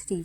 3।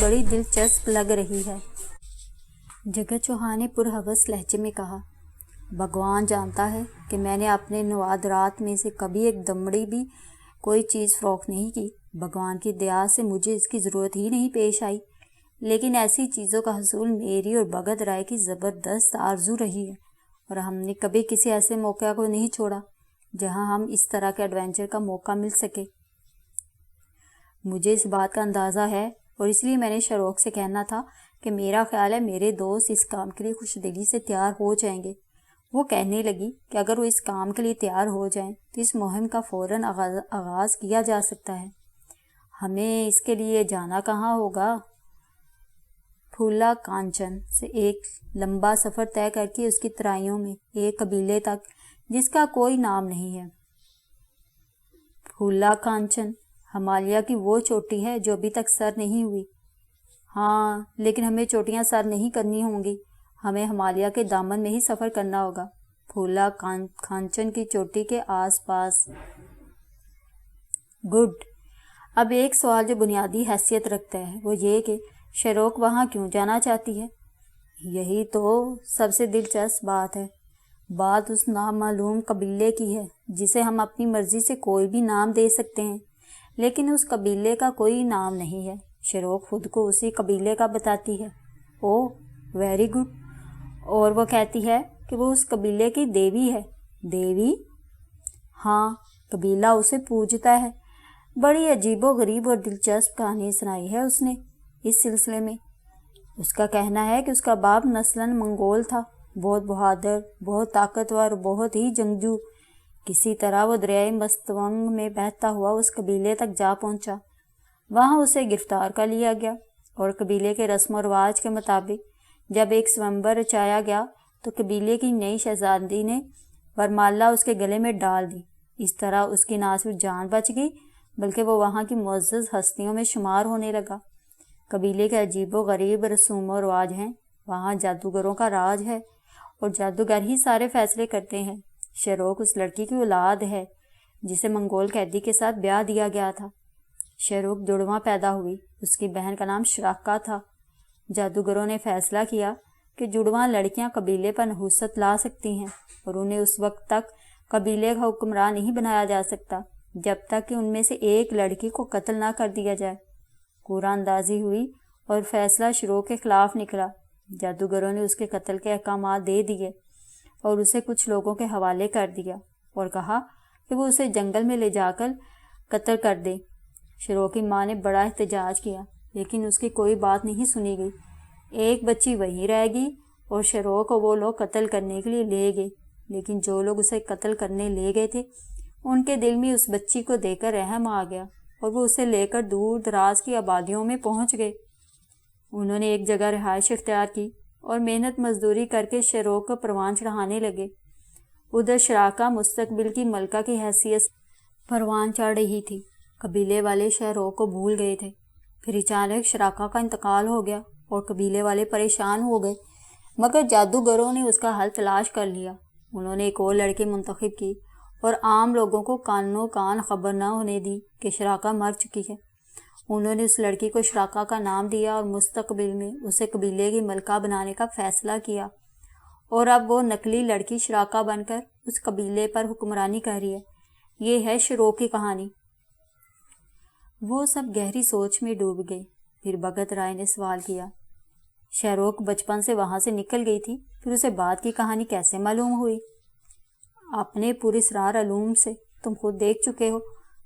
بڑی دلچسپ لگ رہی ہے۔ جگت چوہان نے پرہوس لہجے میں کہا، بھگوان جانتا ہے کہ میں نے اپنے نوادرات میں سے کبھی ایک دمڑی بھی کوئی چیز فروخت نہیں کی۔ بھگوان کی دیا سے مجھے اس کی ضرورت ہی نہیں پیش آئی، لیکن ایسی چیزوں کا حصول میری اور بھگت رائے کی زبردست آرزو رہی ہے، اور ہم نے کبھی کسی ایسے موقع کو نہیں چھوڑا جہاں ہم اس طرح کے ایڈونچر کا موقع مل سکے۔ مجھے اس بات کا اندازہ ہے، اور اس لیے میں نے شروق سے کہنا تھا کہ میرا خیال ہے میرے دوست اس کام کے لیے خوش دلی سے تیار ہو جائیں گے۔ وہ کہنے لگی کہ اگر وہ اس کام کے لیے تیار ہو جائیں تو اس مہم کا فوراً آغاز کیا جا سکتا ہے۔ ہمیں اس کے لیے جانا کہاں ہوگا؟ پھولا کانچن سے ایک لمبا سفر طے کر کے اس کی ترائیوں میں ایک قبیلے تک جس کا کوئی نام نہیں ہے۔ پھولا کانچن ہمالیہ کی وہ چوٹی ہے جو ابھی تک سر نہیں ہوئی۔ ہاں، لیکن ہمیں چوٹیاں سر نہیں کرنی ہوں گی، ہمیں ہمالیہ کے دامن میں ہی سفر کرنا ہوگا، پھولا کانچن کی چوٹی کے آس پاس۔ گڈ۔ اب ایک سوال جو بنیادی حیثیت رکھتا ہے وہ یہ کہ شروق وہاں کیوں جانا چاہتی ہے؟ یہی تو سب سے دلچسپ بات ہے۔ بات اس نامعلوم قبیلے کی ہے جسے ہم اپنی مرضی سے کوئی بھی نام دے سکتے ہیں، لیکن اس قبیلے کا کوئی نام نہیں ہے۔ شروق خود کو اسی قبیلے کا بتاتی ہے۔ اوہ، ویری گڈ۔ اور وہ کہتی ہے کہ وہ اس قبیلے کی دیوی ہے۔ دیوی؟ ہاں، قبیلہ اسے پوجتا ہے۔ بڑی عجیب و غریب اور دلچسپ کہانی سنائی ہے اس نے اس سلسلے میں۔ اس کا کہنا ہے کہ اس کا باپ نسلاً منگول تھا، بہت بہادر، بہت طاقتور، بہت ہی جنگجو۔ کسی طرح وہ دریائے مستونگ میں بہتا ہوا اس قبیلے تک جا پہنچا۔ وہاں اسے گرفتار کر لیا گیا، اور قبیلے کے رسم و رواج کے مطابق جب ایک سومبر رچایا گیا تو قبیلے کی نئی شہزادی نے ورمالا اس کے گلے میں ڈال دی۔ اس طرح اس کی نہ صرف جان بچ گئی بلکہ وہ وہاں کی معزز ہستیوں میں شمار ہونے لگا۔ قبیلے کے عجیب و غریب رسوم و رواج ہیں، وہاں جادوگروں کا راج ہے، اور جادوگر ہی سارے فیصلے کرتے ہیں۔ شروق اس لڑکی کی اولاد ہے جسے منگول قیدی کے ساتھ بیاہ دیا گیا تھا۔ شروق جڑواں پیدا ہوئی، اس کی بہن کا نام شراکا تھا۔ جادوگروں نے فیصلہ کیا کہ جڑواں لڑکیاں قبیلے پر نحوست لا سکتی ہیں، اور انہیں اس وقت تک قبیلے کا حکمران نہیں بنایا جا سکتا جب تک کہ ان میں سے ایک لڑکی کو قتل نہ کر دیا جائے۔ قرعہ اندازی ہوئی اور فیصلہ شروق کے خلاف نکلا۔ جادوگروں نے اس کے قتل کے احکامات دے دیے اور اسے کچھ لوگوں کے حوالے کر دیا اور کہا کہ وہ اسے جنگل میں لے جا کر قتل کر دے۔ شروق کی ماں نے بڑا احتجاج کیا، لیکن اس کی کوئی بات نہیں سنی گئی۔ ایک بچی وہیں رہ گئی اور شروق کو وہ لوگ قتل کرنے کے لیے لے گئے، لیکن جو لوگ اسے قتل کرنے لے گئے تھے ان کے دل میں اس بچی کو دیکھ کر رحم آ گیا، اور وہ اسے لے کر دور دراز کی آبادیوں میں پہنچ گئے۔ انہوں نے ایک جگہ رہائش اختیار کی اور محنت مزدوری کر کے شروق کو پروان چڑھانے لگے۔ ادھر شراکا مستقبل کی ملکہ کی حیثیت سے پروان چڑھ رہی تھی۔ قبیلے والے شروق کو بھول گئے تھے۔ پھر اچانک شراکا کا انتقال ہو گیا اور قبیلے والے پریشان ہو گئے، مگر جادوگروں نے اس کا حل تلاش کر لیا۔ انہوں نے ایک اور لڑکی منتخب کی اور عام لوگوں کو کانوں کان خبر نہ ہونے دی کہ شراکا مر چکی ہے۔ انہوں نے اس لڑکی کو شراکا کا نام دیا اور مستقبل میں اسے قبیلے کی ملکہ بنانے کا فیصلہ کیا، اور اب وہ نقلی لڑکی شراکا بن کر اس قبیلے پر حکمرانی کر رہی ہے۔ یہ ہے شروق کی کہانی۔ وہ سب گہری سوچ میں ڈوب گئے۔ پھر بھگت رائے نے سوال کیا، شروق بچپن سے وہاں سے نکل گئی تھی، پھر اسے بعد کی کہانی کیسے معلوم ہوئی؟ اپنے پراسرار علوم سے۔ تم خود دیکھ چکے ہو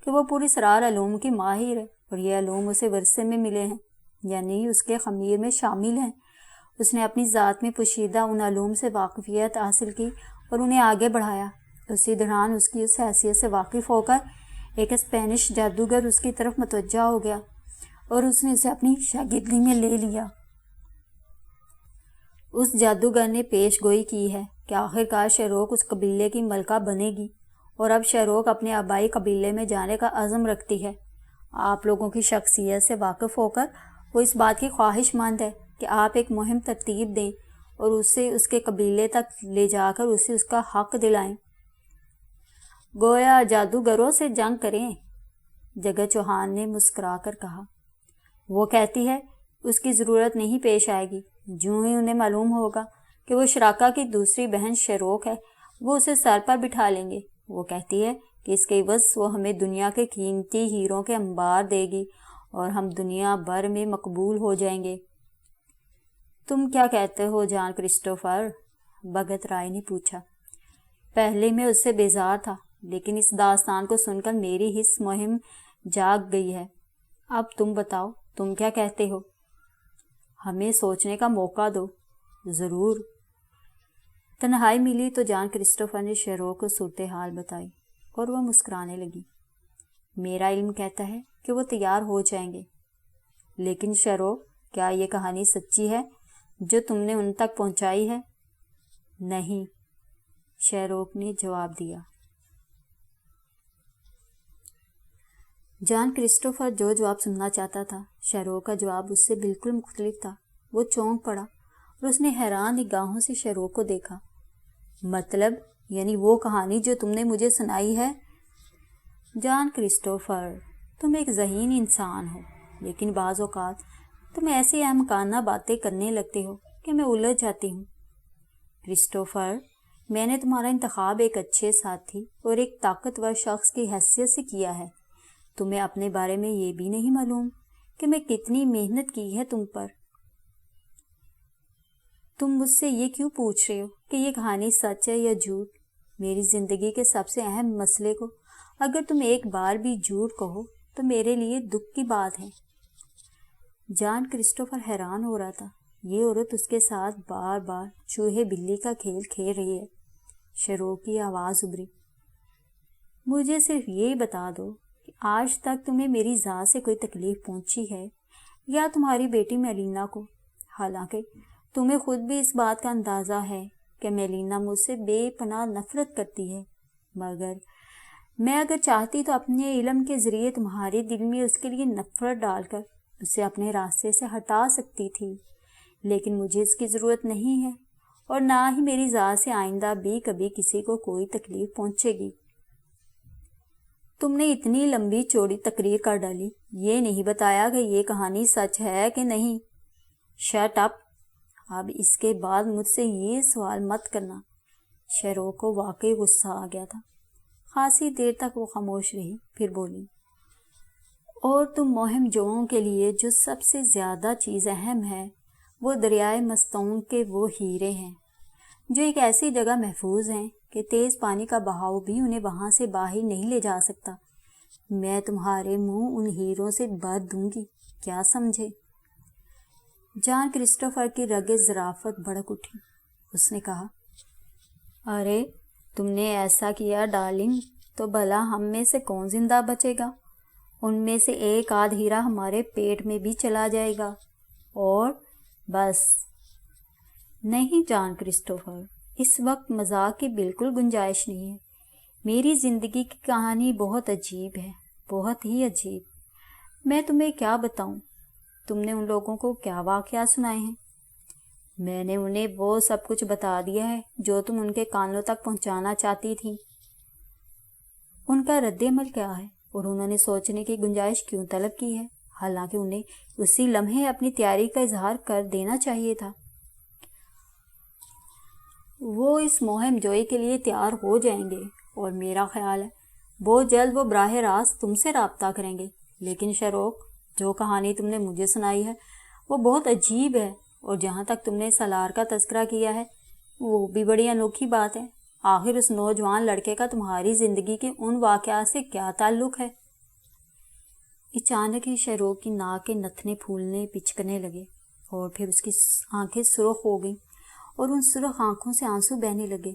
کہ وہ پراسرار علوم کی ماہر ہے، اور یہ علوم اسے ورثے میں ملے ہیں، یعنی اس کے خمیر میں شامل ہیں۔ اس نے اپنی ذات میں پوشیدہ ان علوم سے واقفیت حاصل کی اور انہیں آگے بڑھایا۔ اسی دوران اس کی اس حیثیت سے واقف ہو کر ایک اسپینش جادوگر اس کی طرف متوجہ ہو گیا اور اس نے اسے اپنی شاگردی میں لے لیا۔ اس جادوگر نے پیش گوئی کی ہے کہ آخرکار شروق اس قبیلے کی ملکہ بنے گی، اور اب شروق اپنے آبائی قبیلے میں جانے کا عزم رکھتی ہے۔ آپ لوگوں کی شخصیت سے واقف ہو کر وہ اس بات کی خواہش مند ہے کہ آپ ایک مہم ترتیب دیں اور اسے اس کے قبیلے تک لے جا کر اسے اس کا حق دلائیں۔ گویا جادوگروں سے جنگ کریں، جگت چوہان نے مسکرا کر کہا۔ وہ کہتی ہے اس کی ضرورت نہیں پیش آئے گی۔ جو ہی انہیں معلوم ہوگا کہ وہ شراکا کی دوسری بہن شروق ہے، وہ اسے سر پر بٹھا لیں گے۔ وہ کہتی ہے کہ اس کے عوض وہ ہمیں دنیا کے قیمتی ہیروں کے انبار دے گی اور ہم دنیا بھر میں مقبول ہو جائیں گے۔ تم کیا کہتے ہو جان کرسٹوفر؟ بھگت رائے نے پوچھا۔ پہلے میں اس سے بیزار تھا، لیکن اس داستان کو سن کر میری حس مہم جاگ گئی ہے۔ اب تم بتاؤ، تم کیا کہتے ہو؟ ہمیں سوچنے کا موقع دو۔ ضرور۔ تنہائی ملی تو جان کرسٹوفر نے شروق کو صورتحال بتائی اور وہ مسکرانے لگی۔ میرا علم کہتا ہے کہ وہ تیار ہو جائیں گے۔ لیکن شروق، کیا یہ کہانی سچی ہے جو تم نے ان تک پہنچائی ہے؟ نہیں، شروق نے جواب دیا۔ جان کرسٹوفر جو جواب سننا چاہتا تھا، شروق کا جواب اس سے بالکل مختلف تھا۔ وہ چونک پڑا اور اس نے حیران نگاہوں سے شروق کو دیکھا۔ مطلب، یعنی وہ کہانی جو تم نے مجھے سنائی ہے؟ جان کرسٹوفر، تم ایک ذہین انسان ہو، لیکن بعض اوقات تم ایسی احمقانہ باتیں کرنے لگتے ہو کہ میں الجھ جاتی ہوں۔ کرسٹوفر، میں نے تمہارا انتخاب ایک اچھے ساتھی اور ایک طاقتور شخص کی حیثیت سے کیا ہے۔ تمہیں اپنے بارے میں یہ بھی نہیں معلوم کہ میں کتنی محنت کی ہے تم پر۔ تم مجھ سے یہ کیوں پوچھ رہے ہو کہ یہ کہانی سچ ہے یا جھوٹ؟ میری زندگی کے سب سے اہم مسئلے کو اگر تم ایک بار بھی جھوٹ کہو تو میرے لیے دکھ کی بات ہے۔ جان کرسٹوفر حیران ہو رہا تھا۔ یہ عورت اس کے ساتھ بار بار چوہے بلی کا کھیل کھیل رہی ہے۔ شروق کی آواز ابھری۔ مجھے صرف یہ بتا دو کہ آج تک تمہیں میری ذات سے کوئی تکلیف پہنچی ہے یا تمہاری بیٹی میلینا کو؟ حالانکہ تمہیں خود بھی اس بات کا اندازہ ہے کہ میلینا مجھ سے بے پناہ نفرت کرتی ہے، مگر میں اگر چاہتی تو اپنے علم کے ذریعے تمہارے دل میں اس کے لیے نفرت ڈال کر اسے اپنے راستے سے ہٹا سکتی تھی، لیکن مجھے اس کی ضرورت نہیں ہے اور نہ ہی میری ذات سے آئندہ بھی کبھی کسی کو کوئی تکلیف پہنچے گی۔ تم نے اتنی لمبی چوڑی تقریر کر ڈالی، یہ نہیں بتایا کہ یہ کہانی سچ ہے کہ نہیں۔ Shut up! اب اس کے بعد مجھ سے یہ سوال مت کرنا۔ شروق کو واقعی غصہ آ گیا تھا۔ خاصی دیر تک وہ خاموش رہی، پھر بولی، اور تم مہم جوؤں کے لیے جو سب سے زیادہ چیز اہم ہے وہ دریائے مستونگ کے وہ ہیرے ہیں جو ایک ایسی جگہ محفوظ ہیں کہ تیز پانی کا بہاؤ بھی انہیں وہاں سے باہر نہیں لے جا سکتا۔ میں تمہارے منہ ان ہیروں سے بھر دوں گی، کیا سمجھے؟ جان کرسٹوفر کی رگ ظرافت بھڑک اٹھی۔ اس نے کہا، ارے تم نے ایسا کیا ڈارلنگ تو بھلا ہم میں سے کون زندہ بچے گا؟ ان میں سے ایک آدھ ہیرا ہمارے پیٹ میں بھی چلا جائے گا اور بس۔ نہیں جان کرسٹوفر، اس وقت مذاق کی بالکل گنجائش نہیں ہے۔ میری زندگی کی کہانی بہت عجیب ہے، بہت ہی عجیب۔ میں تمہیں کیا بتاؤں؟ تم نے ان لوگوں کو کیا واقعات سنائے ہیں؟ میں نے انہیں وہ سب کچھ بتا دیا ہے جو تم ان کے کانوں تک پہنچانا چاہتی تھی۔ ان کا رد عمل کیا ہے اور انہوں نے سوچنے کی گنجائش کیوں طلب کی ہے، حالانکہ انہیں اسی لمحے اپنی تیاری کا اظہار کر دینا چاہیے تھا؟ وہ اس مہم جوئی کے لیے تیار ہو جائیں گے اور میرا خیال ہے بہت جلد وہ براہ راست تم سے رابطہ کریں گے۔ لیکن شروق، جو کہانی تم نے مجھے سنائی ہے وہ بہت عجیب ہے، اور جہاں تک تم نے سالار کا تذکرہ کیا ہے وہ بھی بڑی انوکھی بات ہے۔ آخر اس نوجوان لڑکے کا تمہاری زندگی کے ان واقعات سے کیا تعلق ہے؟ اچانک ہی شروق کی ناک کے نتنے پھولنے پچکنے لگے اور پھر اس کی آنکھیں سرخ ہو گئیں اور ان سرخ آنکھوں سے آنسو بہنے لگے۔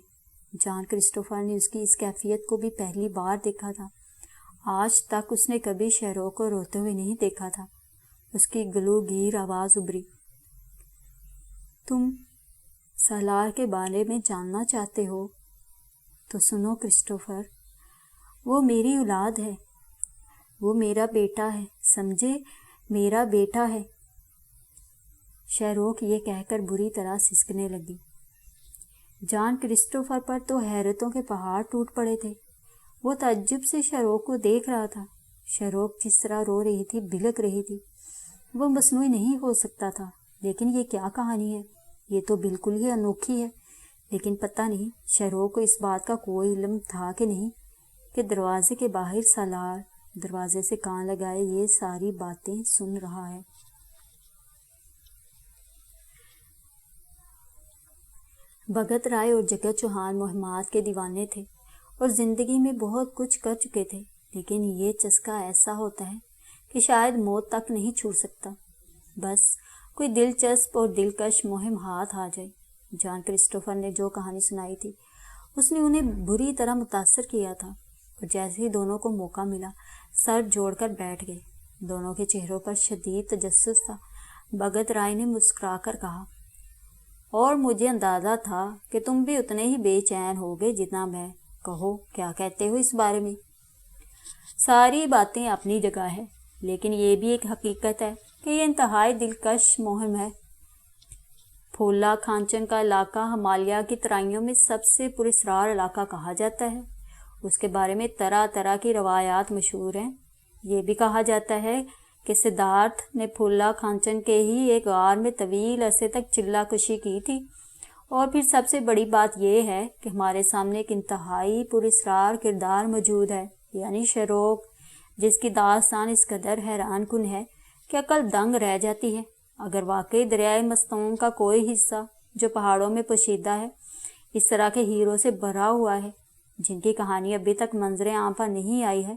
جان کرسٹوفر نے اس کی اس کیفیت کو بھی پہلی بار دیکھا تھا۔ آج تک اس نے کبھی شروق کو روتے ہوئے نہیں دیکھا تھا۔ اس کی گلو گیر آواز ابھری، تم سالار کے بارے میں جاننا چاہتے ہو تو سنو کرسٹوفر، وہ میری اولاد ہے، وہ میرا بیٹا ہے، سمجھے، میرا بیٹا ہے۔ شروق یہ کہہ کر بری طرح سسکنے لگی۔ جان کرسٹوفر پر تو حیرتوں کے پہاڑ ٹوٹ پڑے تھے۔ وہ تعجب سے شروق کو دیکھ رہا تھا۔ شروق جس طرح رو رہی تھی، بلک رہی تھی، وہ مصنوعی نہیں ہو سکتا تھا، لیکن یہ کیا کہانی ہے؟ یہ تو بالکل ہی انوکھی ہے۔ لیکن پتہ نہیں شروع کو اس بات کا کوئی علم تھا کہ نہیں کہ دروازے کے باہر سالار دروازے سے کان لگائے یہ ساری باتیں سن رہا ہے۔ بھگت رائے اور جگت چوہان مہمات کے دیوانے تھے اور زندگی میں بہت کچھ کر چکے تھے، لیکن یہ چسکا ایسا ہوتا ہے کہ شاید موت تک نہیں چھوڑ سکتا۔ بس کوئی دلچسپ اور دلکش مہم ہاتھ آ جائے۔ جان کرسٹوفر نے جو کہانی سنائی تھی اس نے انہیں بری طرح متاثر کیا تھا، اور جیسے ہی دونوں کو موقع ملا سر جوڑ کر بیٹھ گئے۔ دونوں کے چہروں پر شدید تجسس تھا۔ بھگت رائے نے مسکرا کر کہا، اور مجھے اندازہ تھا کہ تم بھی اتنے ہی بے چین ہوگے جتنا میں۔ کہو کیا کہتے ہو اس بارے میں؟ ساری باتیں اپنی جگہ ہے، لیکن یہ بھی ایک حقیقت ہے کہ یہ انتہائی دلکش مہم ہے۔ پھولا کھانچن کا علاقہ ہمالیہ کی ترائیوں میں سب سے پراسرار علاقہ کہا جاتا ہے۔ اس کے بارے میں طرح طرح کی روایات مشہور ہیں۔ یہ بھی کہا جاتا ہے کہ سدھارتھ نے پھولا کھانچن کے ہی ایک غار میں طویل عرصے تک چلہ کشی کی تھی۔ اور پھر سب سے بڑی بات یہ ہے کہ ہمارے سامنے ایک انتہائی پراسرار کردار موجود ہے، یعنی شروق، جس کی داستان اس قدر حیران کن ہے کہ عقل دنگ رہ جاتی ہے۔ اگر واقعی دریائے مستونگ کا کوئی حصہ جو پہاڑوں میں پوشیدہ ہے اس طرح کے ہیروں سے بھرا ہوا ہے جن کی کہانی ابھی تک منظر عام پر نہیں آئی ہے،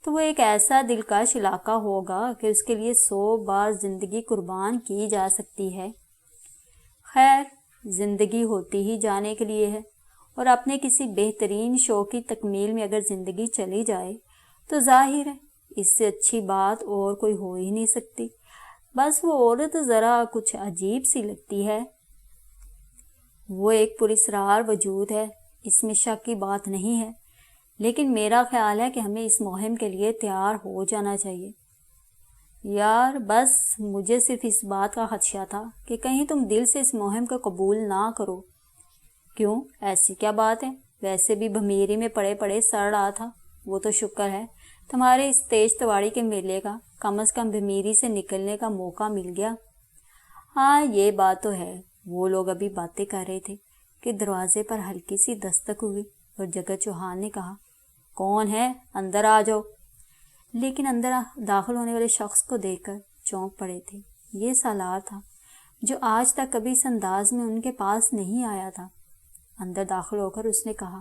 تو وہ ایک ایسا دلکش علاقہ ہوگا کہ اس کے لیے 100 بار زندگی قربان کی جا سکتی ہے۔ خیر، زندگی ہوتی ہی جانے کے لیے ہے، اور اپنے کسی بہترین شوق کی تکمیل میں اگر زندگی چلی جائے تو ظاہر ہے اس سے اچھی بات اور کوئی ہو ہی نہیں سکتی۔ بس وہ عورت ذرا کچھ عجیب سی لگتی ہے۔ وہ ایک پراسرار وجود ہے، اس میں شک کی بات نہیں ہے، لیکن میرا خیال ہے کہ ہمیں اس مہم کے لیے تیار ہو جانا چاہیے۔ یار بس مجھے صرف اس بات کا خدشہ تھا کہ کہیں تم دل سے اس مہم کو قبول نہ کرو۔ کیوں، ایسی کیا بات ہے؟ ویسے بھی بھمیری میں پڑے پڑے سڑ رہا تھا۔ وہ تو شکر ہے تمہارے اس تیز تواڑی کے میلے کا کم از کم بھمیری سے نکلنے کا موقع مل گیا۔ ہاں یہ بات تو ہے۔ وہ لوگ ابھی باتیں کر رہے تھے کہ دروازے پر ہلکی سی دستک ہوئی اور جگت چوہان نے کہا، کون ہے؟ اندر آ جاؤ۔ لیکن اندر داخل ہونے والے شخص کو دیکھ کر چونک پڑے تھے۔ یہ سالار تھا جو آج تک کبھی اس انداز میں ان کے پاس نہیں آیا تھا۔ اندر داخل ہو کر اس نے کہا،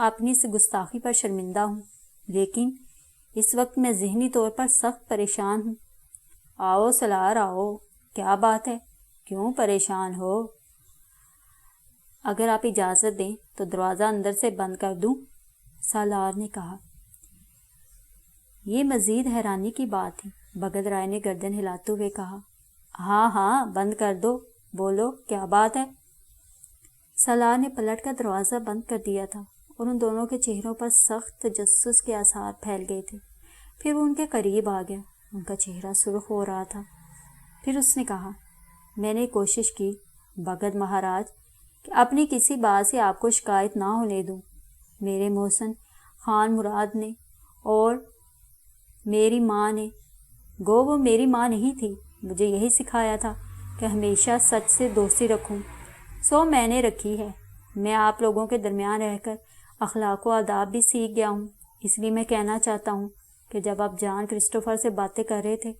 اپنی اس گستاخی پر شرمندہ ہوں، لیکن اس وقت میں ذہنی طور پر سخت پریشان ہوں۔ آؤ سالار آؤ، کیا بات ہے؟ کیوں پریشان ہو؟ اگر آپ اجازت دیں تو دروازہ اندر سے بند کر دوں؟ سالار نے کہا۔ یہ مزید حیرانی کی بات ہے۔ بھگت رائے نے گردن ہلاتے ہوئے کہا، ہاں ہاں بند کر دو، بولو کیا بات ہے؟ سالار نے پلٹ کر دروازہ بند کر دیا تھا اور ان دونوں کے چہروں پر سخت تجسس کے آثار پھیل گئے تھے۔ پھر وہ ان کے قریب آ گیا، ان کا چہرہ سرخ ہو رہا تھا۔ پھر اس نے کہا، میں نے کوشش کی بھگت مہاراج کہ اپنی کسی بات سے آپ کو شکایت نہ ہونے دوں۔ میرے محسن خان مراد نے اور میری ماں نے، گو وہ میری ماں نہیں تھی، مجھے یہی سکھایا تھا کہ ہمیشہ سچ سے دوستی رکھوں، سو میں نے رکھی ہے۔ میں آپ لوگوں کے درمیان رہ کر اخلاق و آداب بھی سیکھ گیا ہوں، اس لیے میں کہنا چاہتا ہوں کہ جب آپ جان کرسٹوفر سے باتیں کر رہے تھے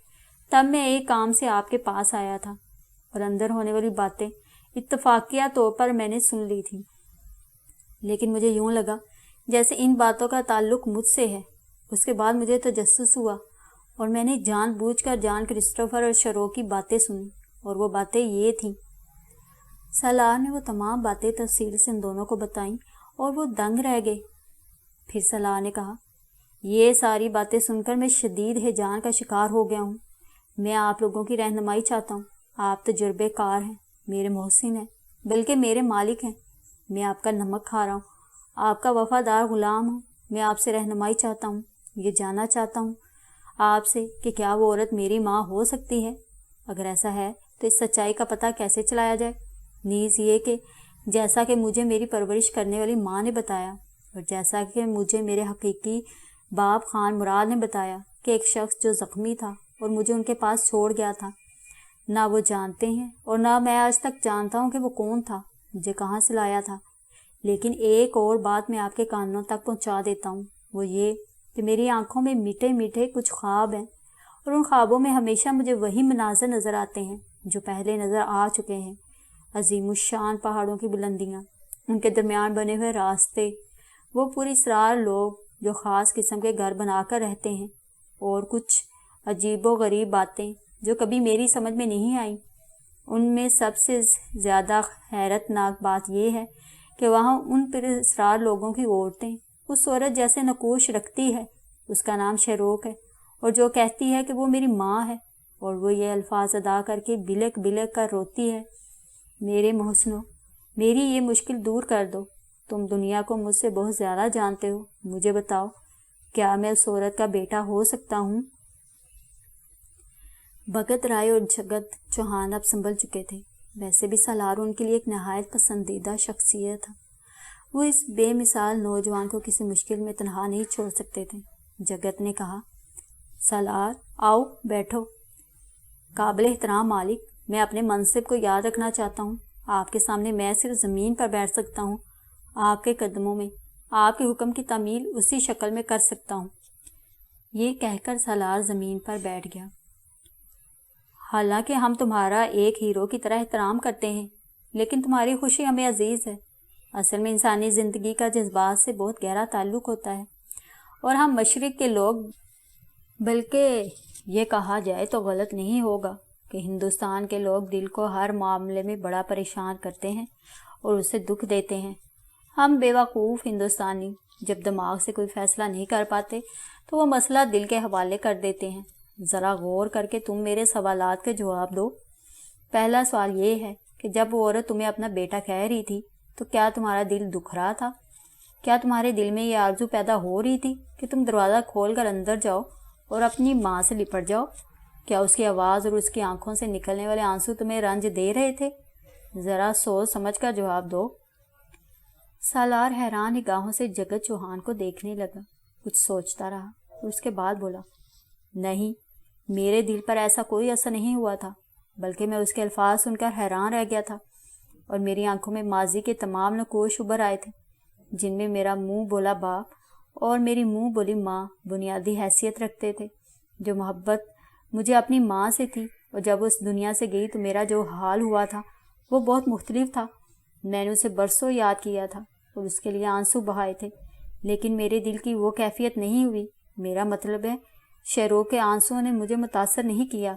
تب میں ایک کام سے آپ کے پاس آیا تھا، اور اندر ہونے والی باتیں اتفاقیہ طور پر میں نے سن لی تھی، لیکن مجھے یوں لگا جیسے ان باتوں کا تعلق مجھ سے ہے۔ اس کے بعد مجھے تجسس ہوا اور میں نے جان بوجھ کر جان کرسٹوفر اور شروع کی باتیں سنی، اور وہ باتیں یہ تھیں۔ سالار نے وہ تمام باتیں تفصیل سے ان دونوں کو بتائیں اور وہ دنگ رہ گئے۔ پھر سالار نے کہا، یہ ساری باتیں سن کر میں شدید ہیجان کا شکار ہو گیا ہوں۔ میں آپ لوگوں کی رہنمائی چاہتا ہوں۔ آپ تجربے کار ہیں، میرے محسن ہیں، بلکہ میرے مالک ہیں۔ میں آپ کا نمک کھا رہا ہوں، آپ کا وفادار غلام ہوں۔ میں آپ سے رہنمائی چاہتا ہوں، یہ جاننا چاہتا ہوں آپ سے کہ کیا وہ عورت میری ماں ہو سکتی ہے؟ اگر ایسا ہے تو اس سچائی کا پتہ کیسے چلایا جائے؟ نیز یہ کہ جیسا کہ مجھے میری پرورش کرنے والی ماں نے بتایا اور جیسا کہ مجھے میرے حقیقی باپ خان مراد نے بتایا کہ ایک شخص جو زخمی تھا اور مجھے ان کے پاس چھوڑ گیا تھا، نہ وہ جانتے ہیں اور نہ میں آج تک جانتا ہوں کہ وہ کون تھا، مجھے کہاں سے لایا تھا۔ لیکن ایک اور بات میں آپ کے کانوں تک پہنچا دیتا ہوں، وہ یہ کہ میری آنکھوں میں میٹھے میٹھے کچھ خواب ہیں، اور ان خوابوں میں ہمیشہ مجھے وہی مناظر نظر آتے ہیں جو پہلے نظر آ چکے ہیں۔ عظیم الشان پہاڑوں کی بلندیاں، ان کے درمیان بنے ہوئے راستے، وہ پوری اسرار لوگ جو خاص قسم کے گھر بنا کر رہتے ہیں، اور کچھ عجیب و غریب باتیں جو کبھی میری سمجھ میں نہیں آئیں۔ ان میں سب سے زیادہ حیرت ناک بات یہ ہے کہ وہاں ان پر اسرار لوگوں کی عورتیں اس عورت جیسے نقوش رکھتی ہے، اس کا نام شیروک ہے، اور جو کہتی ہے کہ وہ میری ماں ہے، اور وہ یہ الفاظ ادا کر کے بلک بلک کر روتی ہے، میرے محسنو، میری یہ مشکل دور کر دو، تم دنیا کو مجھ سے بہت زیادہ جانتے ہو، مجھے بتاؤ کیا میں اس عورت کا بیٹا ہو سکتا ہوں؟ بھگت رائے اور جگت چوہان اب سنبھل چکے تھے، ویسے بھی سالار ان کے لیے ایک نہایت پسندیدہ شخصیت تھا۔ وہ اس بے مثال نوجوان کو کسی مشکل میں تنہا نہیں چھوڑ سکتے تھے۔ جگت نے کہا، سالار آؤ بیٹھو۔ قابل احترام مالک، میں اپنے منصب کو یاد رکھنا چاہتا ہوں، آپ کے سامنے میں صرف زمین پر بیٹھ سکتا ہوں، آپ کے قدموں میں آپ کے حکم کی تعمیل اسی شکل میں کر سکتا ہوں۔ یہ کہہ کر سالار زمین پر بیٹھ گیا۔ حالانکہ ہم تمہارا ایک ہیرو کی طرح احترام کرتے ہیں، لیکن تمہاری خوشی ہمیں عزیز ہے۔ اصل میں انسانی زندگی کا جذبات سے بہت گہرا تعلق ہوتا ہے، اور ہم مشرق کے لوگ، بلکہ یہ کہا جائے تو غلط نہیں ہوگا کہ ہندوستان کے لوگ دل کو ہر معاملے میں بڑا پریشان کرتے ہیں اور اسے دکھ دیتے ہیں۔ ہم بیوقوف ہندوستانی جب دماغ سے کوئی فیصلہ نہیں کر پاتے تو وہ مسئلہ دل کے حوالے کر دیتے ہیں۔ ذرا غور کر کے تم میرے سوالات کے جواب دو۔ پہلا سوال یہ ہے کہ جب وہ عورت تمہیں اپنا بیٹا کہہ رہی تھی تو کیا تمہارا دل دکھ رہا تھا؟ کیا تمہارے دل میں یہ آرزو پیدا ہو رہی تھی کہ تم دروازہ کھول کر اندر جاؤ اور اپنی ماں سے لپٹ جاؤ؟ کیا اس کی آواز اور اس کی آنکھوں سے نکلنے والے آنسو تمہیں رنج دے رہے تھے؟ ذرا سوچ سمجھ کر جواب دو۔ سالار حیران نگاہوں سے جگت چوہان کو دیکھنے لگا، کچھ سوچتا رہا اور اس کے بعد بولا، نہیں، میرے دل پر ایسا کوئی اثر نہیں ہوا تھا، بلکہ میں اس کے الفاظ سن کر حیران رہ گیا تھا، اور میری آنکھوں میں ماضی کے تمام نقوش ابھر آئے تھے، جن میں میرا منہ بولا باپ اور میری منہ بولی ماں بنیادی حیثیت رکھتے تھے۔ جو محبت مجھے اپنی ماں سے تھی اور جب اس دنیا سے گئی تو میرا جو حال ہوا تھا وہ بہت مختلف تھا۔ میں نے اسے برسوں یاد کیا تھا اور اس کے لیے آنسو بہائے تھے، لیکن میرے دل کی وہ کیفیت نہیں ہوئی۔ میرا مطلب ہے شیروک کے آنسوؤں نے مجھے متاثر نہیں کیا۔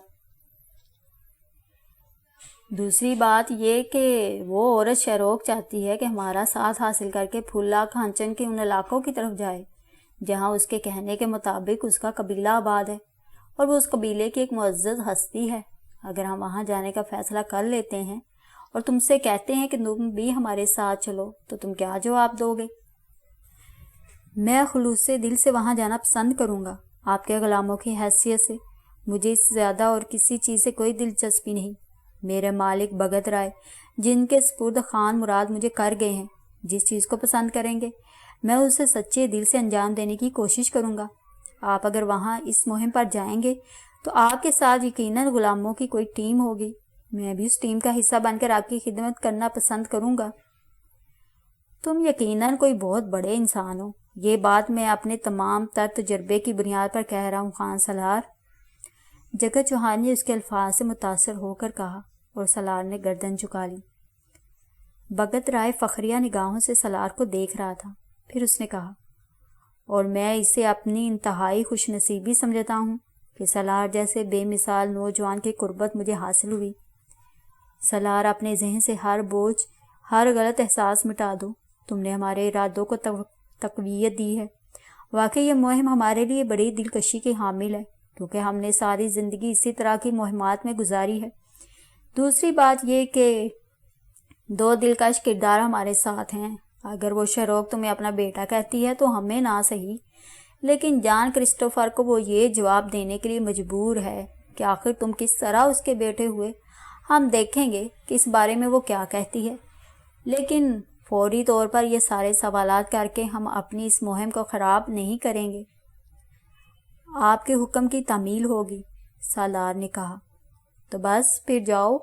دوسری بات یہ کہ وہ عورت شیروک چاہتی ہے کہ ہمارا ساتھ حاصل کر کے پھلا کھانچن کے ان علاقوں کی طرف جائے جہاں اس کے کہنے کے مطابق اس کا قبیلہ آباد ہے، اور وہ اس قبیلے کی ایک معزز ہستی ہے۔ اگر ہم وہاں جانے کا فیصلہ کر لیتے ہیں اور تم سے کہتے ہیں کہ تم بھی ہمارے ساتھ چلو تو تم کیا جواب دو گے؟ میں خلوص دل سے وہاں جانا پسند کروں گا، آپ کے غلاموں کی حیثیت سے مجھے اس سے زیادہ اور کسی چیز سے کوئی دلچسپی نہیں۔ میرے مالک بھگت رائے جن کے سپرد خان مراد مجھے کر گئے ہیں، جس چیز کو پسند کریں گے میں اسے سچے دل سے انجام دینے کی کوشش کروں گا۔ آپ اگر وہاں اس مہم پر جائیں گے تو آپ کے ساتھ یقیناً غلاموں کی کوئی ٹیم ہوگی، میں بھی اس ٹیم کا حصہ بن کر آپ کی خدمت کرنا پسند کروں گا۔ تم یقیناً کوئی بہت بڑے انسان ہو، یہ بات میں اپنے تمام تر تجربے کی بنیاد پر کہہ رہا ہوں خان سالار۔ جگت چوہان نے اس کے الفاظ سے متاثر ہو کر کہا، اور سالار نے گردن جھکا لی۔ بھگت رائے فخریہ نگاہوں سے سالار کو دیکھ رہا تھا، پھر اس نے کہا، اور میں اسے اپنی انتہائی خوش نصیبی سمجھتا ہوں کہ سالار جیسے بے مثال نوجوان کی قربت مجھے حاصل ہوئی۔ سالار، اپنے ذہن سے ہر بوجھ، ہر غلط احساس مٹا دو، تم نے ہمارے ارادوں کو تقویت دی ہے۔ واقعی یہ مہم ہمارے لیے بڑی دلکشی کی حامل ہے، کیونکہ ہم نے ساری زندگی اسی طرح کی مہمات میں گزاری ہے۔ دوسری بات یہ کہ دو دلکش کردار ہمارے ساتھ ہیں۔ اگر وہ شیروک تمہیں اپنا بیٹا کہتی ہے تو ہمیں نہ صحیح، لیکن جان کرسٹوفر کو وہ یہ جواب دینے کے لیے مجبور ہے کہ آخر تم کس طرح اس کے بیٹے ہوئے۔ ہم دیکھیں گے کہ اس بارے میں وہ کیا کہتی ہے، لیکن فوری طور پر یہ سارے سوالات کر کے ہم اپنی اس مہم کو خراب نہیں کریں گے۔ آپ کے حکم کی تعمیل ہوگی، سالار نے کہا۔ تو بس پھر جاؤ،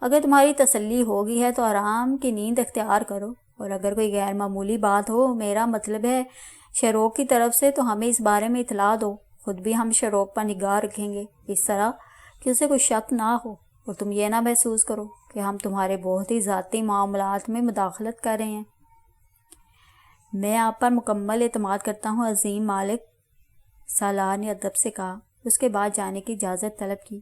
اگر تمہاری تسلی ہوگی ہے تو آرام کی نیند اختیار کرو، اور اگر کوئی غیر معمولی بات ہو، میرا مطلب ہے شروق کی طرف سے، تو ہمیں اس بارے میں اطلاع دو۔ خود بھی ہم شروق پر نگاہ رکھیں گے، اس طرح کہ اسے کوئی شک نہ ہو اور تم یہ نہ محسوس کرو کہ ہم تمہارے بہت ہی ذاتی معاملات میں مداخلت کر رہے ہیں۔ میں آپ پر مکمل اعتماد کرتا ہوں عظیم مالک، سالار نے ادب سے کہا۔ اس کے بعد جانے کی اجازت طلب کی۔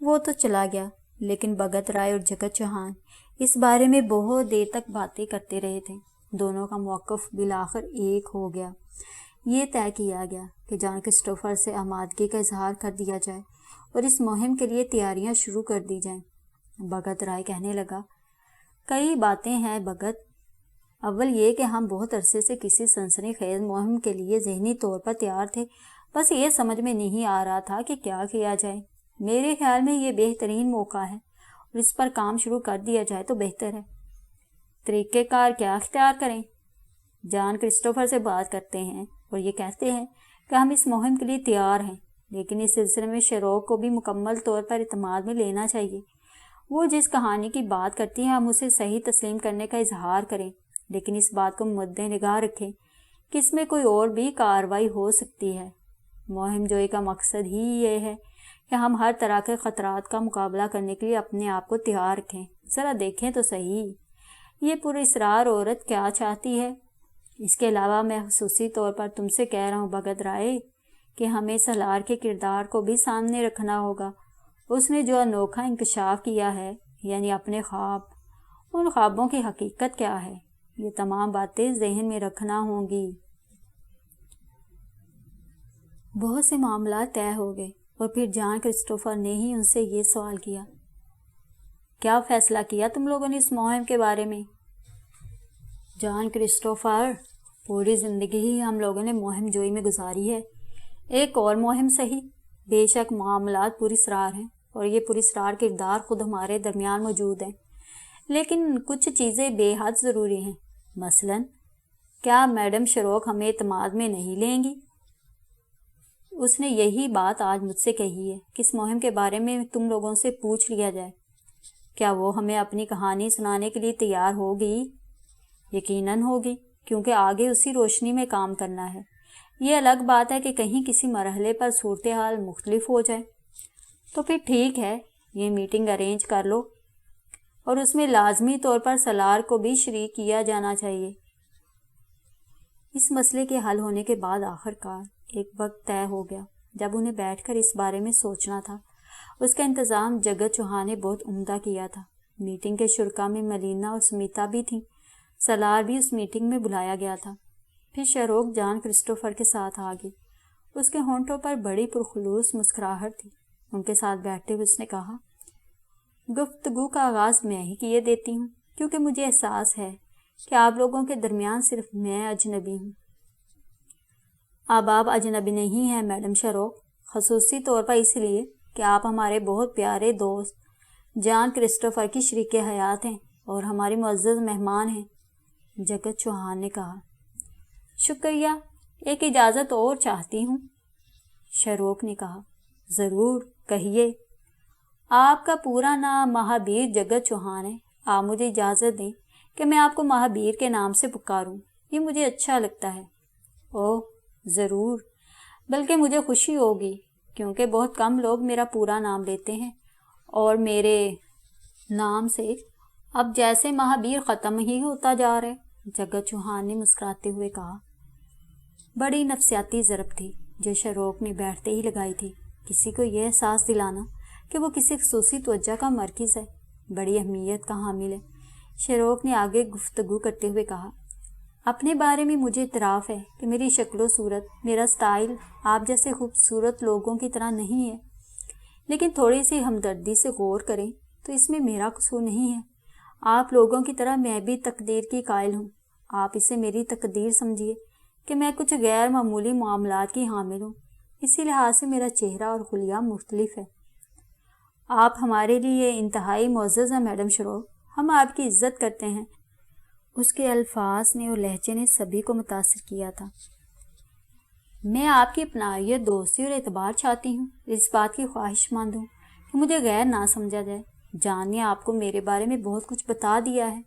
وہ تو چلا گیا، لیکن بھگت رائے اور جگت چوہان اس بارے میں بہت دیر تک باتیں کرتے رہے تھے۔ دونوں کا موقف بالآخر ایک ہو گیا۔ یہ طے کیا گیا کہ جان کرسٹوفر سے آمادگی کا اظہار کر دیا جائے اور اس مہم کے لیے تیاریاں شروع کر دی جائیں۔ بھگت رائے کہنے لگا، کئی باتیں ہیں بھگت۔ اول یہ کہ ہم بہت عرصے سے کسی سنسنی خیز مہم کے لیے ذہنی طور پر تیار تھے، بس یہ سمجھ میں نہیں آ رہا تھا کہ کیا کیا جائے۔ میرے خیال میں یہ بہترین موقع ہے اور اس پر کام شروع کر دیا جائے تو بہتر ہے۔ طریقہ کار کیا اختیار کریں؟ جان کرسٹوفر سے بات کرتے ہیں اور یہ کہتے ہیں کہ ہم اس مہم کے لیے تیار ہیں، لیکن اس سلسلے میں شروق کو بھی مکمل طور پر اعتماد میں لینا چاہیے۔ وہ جس کہانی کی بات کرتی ہے ہم اسے صحیح تسلیم کرنے کا اظہار کریں، لیکن اس بات کو مد نگاہ رکھیں کہ اس میں کوئی اور بھی کارروائی ہو سکتی ہے۔ مہم جوئی کا مقصد ہی یہ ہے کہ ہم ہر طرح کے خطرات کا مقابلہ کرنے کے لیے اپنے آپ کو تیار رکھیں۔ ذرا دیکھیں تو صحیح، یہ پراسرار عورت کیا چاہتی ہے۔ اس کے علاوہ میں خصوصی طور پر تم سے کہہ رہا ہوں بھگت رائے کہ ہمیں سالار کے کردار کو بھی سامنے رکھنا ہوگا۔ اس نے جو انوکھا انکشاف کیا ہے، یعنی اپنے خواب، ان خوابوں کی حقیقت کیا ہے، یہ تمام باتیں ذہن میں رکھنا ہوں گی۔ بہت سے معاملات طے ہو گئے اور پھر جان کرسٹوفر نے ہی ان سے یہ سوال کیا، کیا فیصلہ کیا تم لوگوں نے اس مہم کے بارے میں؟ جان کرسٹوفر، پوری زندگی ہی ہم لوگوں نے مہم جوئی میں گزاری ہے۔ ایک اور مہم صحیح، بے شک معاملات پراسرار ہیں اور یہ پراسرار کردار خود ہمارے درمیان موجود ہیں، لیکن کچھ چیزیں بے حد ضروری ہیں۔ مثلاً کیا میڈم شروق ہمیں اعتماد میں نہیں لیں گی؟ اس نے یہی بات آج مجھ سے کہی ہے کہ اس مہم کے بارے میں تم لوگوں سے پوچھ لیا جائے۔ کیا وہ ہمیں اپنی کہانی سنانے کے لیے تیار ہوگی؟ یقیناً ہوگی، کیونکہ آگے اسی روشنی میں کام کرنا ہے۔ یہ الگ بات ہے کہ کہیں کسی مرحلے پر صورتحال مختلف ہو جائے، تو پھر ٹھیک ہے، یہ میٹنگ ارینج کر لو اور اس میں لازمی طور پر سالار کو بھی شریک کیا جانا چاہیے۔ اس مسئلے کے حل ہونے کے بعد آخر کار ایک وقت طے ہو گیا جب انہیں بیٹھ کر اس بارے میں سوچنا تھا۔ اس کا انتظام جگت چوہان نے بہت عمدہ کیا تھا۔ میٹنگ کے شرکا میں ملینا اور سمیتا بھی تھیں، سالار بھی اس میٹنگ میں بلایا گیا تھا۔ پھر شروق جان کرسٹوفر کے ساتھ آ گئی۔ اس کے ہونٹوں پر بڑی پرخلوص مسکراہٹ تھی۔ ان کے ساتھ بیٹھتے ہوئے اس نے کہا، گفتگو کا آغاز میں ہی کیے دیتی ہوں، کیونکہ مجھے احساس ہے کہ آپ لوگوں کے درمیان صرف میں اجنبی ہوں۔ اب آپ اجنبی نہیں ہیں میڈم شروق، خصوصی طور پر اس لیے کہ آپ ہمارے بہت پیارے دوست جان کرسٹوفر کی شریک حیات ہیں اور ہمارے معزز مہمان ہیں، جگت چوہان نے کہا۔ شکریہ، ایک اجازت اور چاہتی ہوں، شروق نے کہا۔ ضرور، کہیے۔ آپ کا پورا نام مہابیر جگت چوہان ہے۔ آپ مجھے اجازت دیں کہ میں آپ کو مہابیر کے نام سے پکاروں، یہ مجھے اچھا لگتا ہے۔ اوہ ضرور، بلکہ مجھے خوشی ہوگی کیونکہ بہت کم لوگ میرا پورا نام لیتے ہیں، اور میرے نام سے اب جیسے مہابیر ختم ہی ہوتا جا رہا ہے، جگت چوہان نے مسکراتے ہوئے کہا۔ بڑی نفسیاتی ضرب تھی جو شروق نے بیٹھتے ہی لگائی تھی، کسی کو یہ احساس دلانا کہ وہ کسی خصوصی توجہ کا مرکز ہے، بڑی اہمیت کا حامل ہے۔ شروق نے آگے گفتگو کرتے ہوئے کہا، اپنے بارے میں مجھے اعتراف ہے کہ میری شکل و صورت، میرا سٹائل آپ جیسے خوبصورت لوگوں کی طرح نہیں ہے، لیکن تھوڑی سی ہمدردی سے غور کریں تو اس میں میرا قصور نہیں ہے۔ آپ لوگوں کی طرح میں بھی تقدیر کی قائل ہوں۔ آپ اسے میری تقدیر سمجھیے کہ میں کچھ غیر معمولی معاملات کی حامل ہوں، اسی لحاظ سے میرا چہرہ اور خلیہ مختلف ہے۔ آپ ہمارے لیے انتہائی معزز ہیں میڈم شروق، ہم آپ کی عزت کرتے ہیں۔ اس کے الفاظ نے اور لہجے نے سبھی کو متاثر کیا تھا۔ میں آپ کی اپنائیت، دوستی اور اعتبار چاہتی ہوں، اس بات کی خواہش مند ہوں کہ مجھے غیر نہ سمجھا جائے۔ جان نے آپ کو میرے بارے میں بہت کچھ بتا دیا ہے،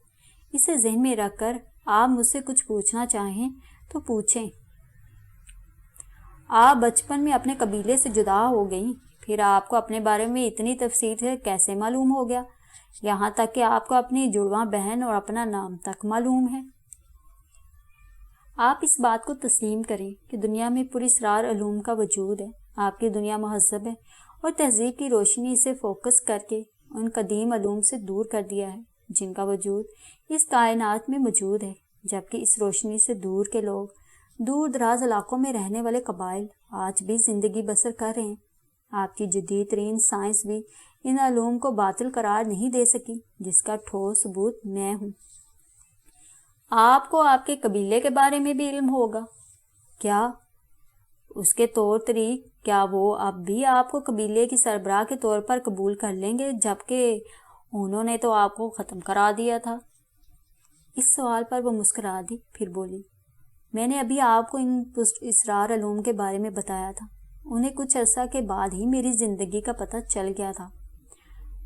اسے ذہن میں رکھ کر آپ مجھ سے کچھ پوچھنا چاہیں تو پوچھیں۔ آپ بچپن میں اپنے قبیلے سے جدا ہو گئیں، پھر آپ کو اپنے بارے میں اتنی تفصیل سے کیسے معلوم ہو گیا، یہاں تک کہ آپ کو اپنی جڑواں بہن اور اپنا نام تک معلوم ہے؟ آپ اس بات کو تسلیم کریں کہ دنیا میں پراسرار علوم کا وجود ہے۔ آپ کی دنیا مہذب ہے اور تہذیب کی روشنی اسے فوکس کر کے ان قدیم علوم سے دور کر دیا ہے جن کا وجود اس کائنات میں موجود ہے، جبکہ اس روشنی سے دور کے لوگ، دور دراز علاقوں میں رہنے والے قبائل آج بھی زندگی بسر کر رہے ہیں۔ آپ کی جدید ترین سائنس بھی ان علوم کو باطل قرار نہیں دے سکی، جس کا ٹھوس ثبوت میں ہوں۔ آپ کو آپ کے قبیلے کے بارے میں بھی علم ہوگا کیا؟ اس کے طور طریق، کیا وہ اب بھی آپ کو قبیلے کی سربراہ کے طور پر قبول کر لیں گے، جبکہ انہوں نے تو آپ کو ختم کرا دیا تھا؟ اس سوال پر وہ مسکرا دی، پھر بولی، میں نے ابھی آپ کو ان اسرار علوم کے بارے میں بتایا تھا، انہیں کچھ عرصہ کے بعد ہی میری زندگی کا پتہ چل گیا تھا۔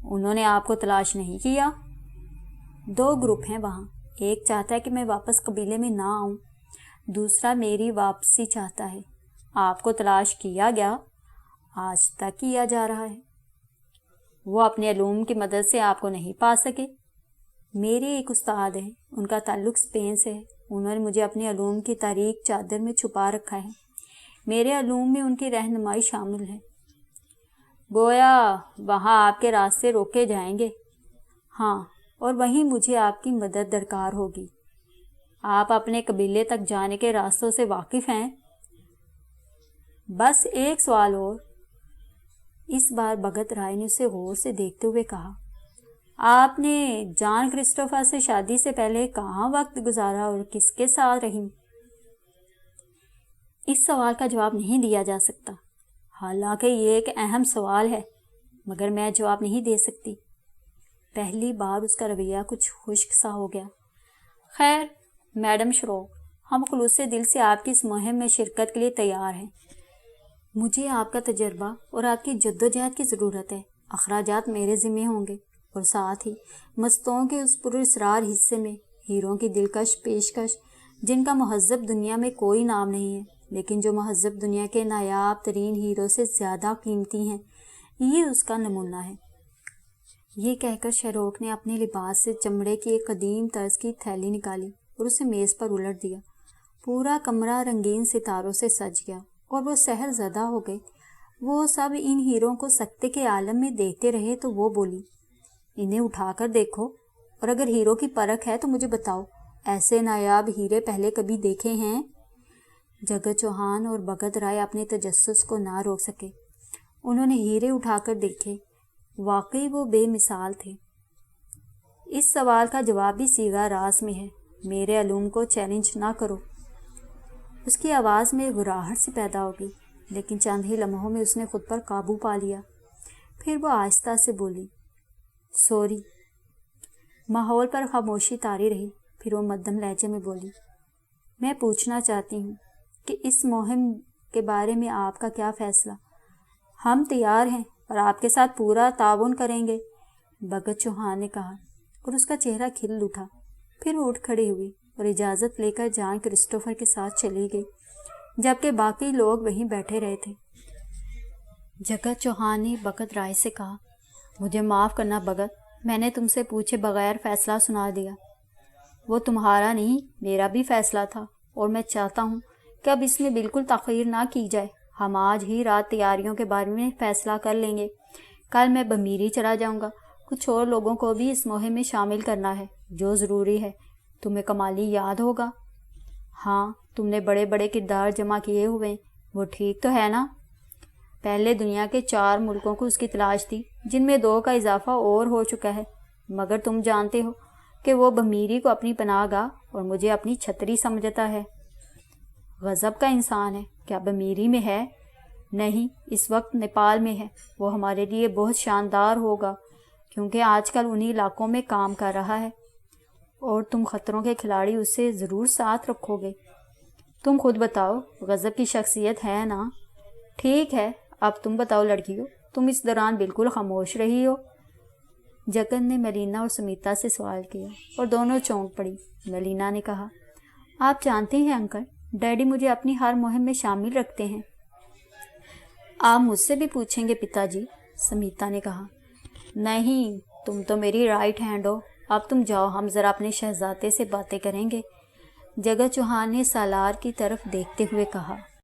انہوں نے آپ کو تلاش نہیں کیا؟ دو گروپ ہیں وہاں، ایک چاہتا ہے کہ میں واپس قبیلے میں نہ آؤں، دوسرا میری واپسی چاہتا ہے۔ آپ کو تلاش کیا گیا، آج تک کیا جا رہا ہے۔ وہ اپنے علوم کی مدد سے آپ کو نہیں پا سکے۔ میرے ایک استاد ہیں، ان کا تعلق اسپین سے ہے، انہوں نے مجھے اپنے علوم کی تاریک چادر میں چھپا رکھا ہے۔ میرے علوم میں ان کی رہنمائی شامل ہے۔ گویا وہاں آپ کے راستے روکے جائیں گے۔ ہاں، اور وہیں مجھے آپ کی مدد درکار ہوگی۔ آپ اپنے قبیلے تک جانے کے راستوں سے واقف ہیں؟ بس ایک سوال اور۔ اس بار بھگت رائے نے اسے غور سے دیکھتے ہوئے کہا، آپ نے جان کرسٹوفر سے شادی سے پہلے کہاں وقت گزارا اور کس کے ساتھ رہیں؟ اس سوال کا جواب نہیں دیا جا سکتا، حالانکہ یہ ایک اہم سوال ہے، مگر میں جواب نہیں دے سکتی۔ پہلی بار اس کا رویہ کچھ خشک سا ہو گیا۔ خیر میڈم شروق، ہم خلوص دل سے آپ کی اس مہم میں شرکت کے لیے تیار ہیں۔ مجھے آپ کا تجربہ اور آپ کی جدوجہد کی ضرورت ہے۔ اخراجات میرے ذمہ ہوں گے، اور ساتھ ہی مستوں کے اس پراسرار حصے میں ہیروں کی دلکش پیشکش جن کا مہذب دنیا میں کوئی نام نہیں ہے، لیکن جو مہذب دنیا کے نایاب ترین ہیروں سے زیادہ قیمتی ہیں، یہ اس کا نمونہ ہے۔ یہ کہہ کر شروق نے اپنے لباس سے چمڑے کی ایک قدیم طرز کی تھیلی نکالی اور اسے میز پر الٹ دیا۔ پورا کمرہ رنگین ستاروں سے سج گیا اور وہ سحر زدہ ہو گئے۔ وہ سب ان ہیروں کو سکتے کے عالم میں دیکھتے رہے تو وہ بولی، انہیں اٹھا کر دیکھو، اور اگر ہیروں کی پرکھ ہے تو مجھے بتاؤ، ایسے نایاب ہیرے پہلے کبھی دیکھے ہیں؟ جگت چوہان اور بھگت رائے اپنے تجسس کو نہ روک سکے۔ انہوں نے ہیرے اٹھا کر دیکھے، واقعی وہ بے مثال تھے۔ اس سوال کا جواب بھی صیغہ راز میں ہے، میرے علوم کو چیلنج نہ کرو۔ اس کی آواز میں گراہٹ سی پیدا ہو گئی، لیکن چند ہی لمحوں میں اس نے خود پر قابو پا لیا۔ پھر وہ آہستہ سے بولی، سوری۔ ماحول پر خاموشی طاری رہی، پھر وہ مدھم لہجے میں بولی، میں پوچھنا چاہتی ہوں کہ اس مہم کے بارے میں آپ کا کیا فیصلہ؟ ہم تیار ہیں اور آپ کے ساتھ پورا تعاون کریں گے، بھگت چوہان نے کہا، اور اس کا چہرہ کھل اٹھا۔ پھر وہ اٹھ کھڑی ہوئی اور اجازت لے کر جان کرسٹوفر کے ساتھ چلی گئی، جبکہ باقی لوگ وہیں بیٹھے رہے تھے۔ جگت چوہان نے بھگت رائے سے کہا، مجھے معاف کرنا بھگت، میں نے تم سے پوچھے بغیر فیصلہ سنا دیا۔ وہ تمہارا نہیں، میرا بھی فیصلہ تھا، اور میں چاہتا ہوں کہ اب اس میں بالکل تاخیر نہ کی جائے۔ ہم آج ہی رات تیاریوں کے بارے میں فیصلہ کر لیں گے۔ کل میں بمیری چلا جاؤں گا۔ کچھ اور لوگوں کو بھی اس مہم میں شامل کرنا ہے، جو ضروری ہے۔ تمہیں کمالی یاد ہوگا؟ ہاں، تم نے بڑے بڑے کردار جمع کیے ہوئے، وہ ٹھیک تو ہے نا؟ پہلے دنیا کے 4 ملکوں کو اس کی تلاش تھی، جن میں 2 کا اضافہ اور ہو چکا ہے، مگر تم جانتے ہو کہ وہ بمیری کو اپنی پناہ گاہ اور مجھے اپنی چھتری سمجھتا ہے۔ غضب کا انسان ہے، کیا بمیری میں ہے؟ نہیں، اس وقت نیپال میں ہے۔ وہ ہمارے لیے بہت شاندار ہوگا، کیونکہ آج کل انہی علاقوں میں کام کر رہا ہے، اور تم خطروں کے کھلاڑی اسے ضرور ساتھ رکھو گے۔ تم خود بتاؤ، غضب کی شخصیت ہے نا؟ ٹھیک ہے، اب تم بتاؤ لڑکیوں، تم اس دوران بالکل خاموش رہی ہو۔ جگن نے ملینا اور سمیتا سے سوال کیا اور دونوں چونک پڑی۔ ملینا نے کہا، آپ جانتے ہیں انکل، ڈیڈی مجھے اپنی ہر مہم میں شامل رکھتے ہیں۔ آپ مجھ سے بھی پوچھیں گے پتا جی، سمیتا نے کہا۔ نہیں، تم تو میری رائٹ ہینڈ ہو۔ اب تم جاؤ، ہم ذرا اپنے شہزادے سے باتیں کریں گے، جگہ چوہان نے سالار کی طرف دیکھتے ہوئے کہا۔